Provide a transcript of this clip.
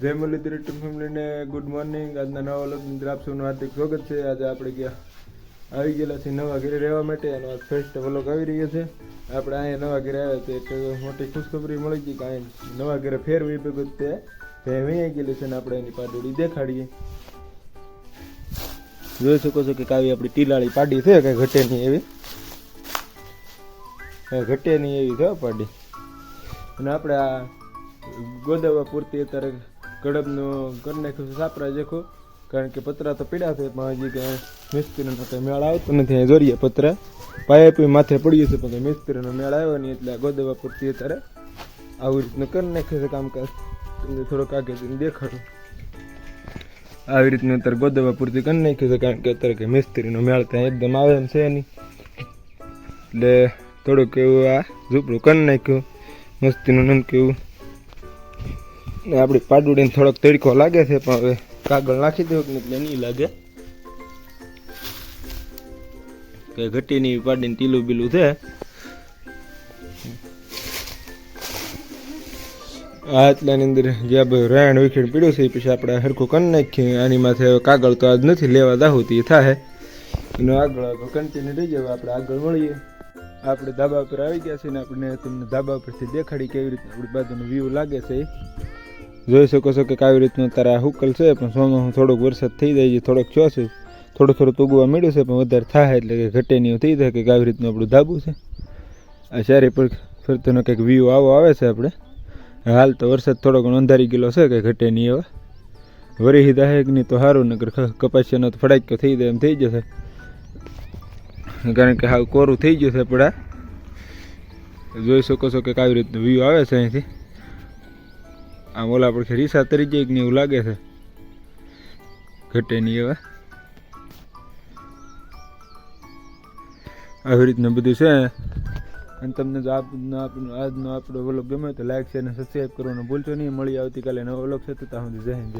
જય મુરલીધર યુટ્યુબ ફેમિલીને good morning. આજના નવા વ્લોગની અંદર આપ સૌનું હાર્દિક સ્વાગત છે. આજે આપણે આવી ગયેલા છીએ નવા ઘરે રહેવા માટે અને આજ ફર્સ્ટ વ્લોગ આવી રહ્યો છે. આપણે અહીંયા નવા ઘરે આવ્યા છે એટલે મોટી ખુશખબરી મળી ગઈ કે અહીંયા નવા ઘરે ફેરવી ભેગું તે વહી ગયેલી છે ને આપણે એની પાડોળી દેખાડીએ. જોઈ શકો છો કે કાવી આપણી ટીલાળી પાડી છે કે ઘટે નહીં એવી, ઘટે નહીં એવી છે પાડી. અને આપણે આ ગોદાવા પૂરતી અત્યારે ગડબનું કરી નાખ્યું છે સાપરા જેખું, કારણ કે પતરા તો પીડા છે પણ હજી કંઈ મિસ્ત્રીનો કંઈ મેળ આવતો નથી. અહીં જોરીએ પતરા પાઇપ માથે પડ્યું છે પણ મિસ્ત્રીનો મેળ આવ્યો નહીં એટલે ગોદાવા પૂરતી અત્યારે આવી રીતનું કરી નાખ્યું છે કામકાજ. તમને થોડોક આગળ દેખાડું. આવી રીતનું અત્યારે ગોદાવા પૂરતી કરી નાખ્યું છે કારણ કે અત્યારે કે મિસ્ત્રીનો મેળ ત્યાં એકદમ આવે એમ છે નહીં, એટલે થોડુંક એવું આ ઝૂપડું કરી નાખ્યું મસ્તીનું નમક એવું. ને આપણી પાડુડીને થોડોક તડકો લાગે છે પણ હવે કાગળ નાખી દેવું ને એટલે નહીં લાગે. કે ઘટીની પાડીને ટીલું બીલું છે. આ એટલાની અંદર જ્યાં બધું રાયણ વિખેડ પીડ્યું છે એ પછી આપણે હરખું કરી નાખીએ. આની માથે કાગળ તો આજ નથી લેવા દાહોતી થાય એનો આગળ કન્ટિન્યુ રહી જાય. આપણે આગળ મળીએ. આપણે ધાબા ઉપર આવી ગયા છે ને આપણે તમને ધાબા ઉપરથી દેખાડી કેવી રીતે આપણી બાજુનો વ્યૂ લાગે છે. જોઈ શકો છો કે આવી રીતનું તારા હુકલ છે પણ સોમાં થોડોક વરસાદ થઈ જાય છે, થોડોક થયો છે, થોડું ઉગવા મળ્યું છે પણ વધારે થાય એટલે કે ઘટે નહીં થઈ જાય કે આવી રીતનું આપણું ધાબું છે. આ ચારે પર ફરતોનો કંઈક વ્યૂ આવો આવે છે. આપણે હાલ તો વરસાદ થોડો ઘણો અંધારી ગયેલો છે કે ઘટે નહીં હવે વરી દાહેક નહીં તો સારું, નગર કપાસિયાનો તો ફડાક્યો થઈ જાય એમ થઈ જશે કારણ કે હાવ કોરું થઈ ગયું છે. પડા જોઈ શકો છો કે આવી રીતનું વ્યૂ આવે છે અહીંથી. આમ ઓલા પડખે રીસા તરી જાય કે નહીં એવું લાગે છે, ઘટે નહીં હવે. આવી રીતનું બધું છે. અને તમને જો આજનો આપણો વ્લોગ ગમે તો લાઈક શેર અને સબસ્ક્રાઈબ કરવાનું ભૂલશો નહીં. મળી આવતીકાલે નવો વ્લોગ છે તો ત્યાં સુધી જય હિન્દ.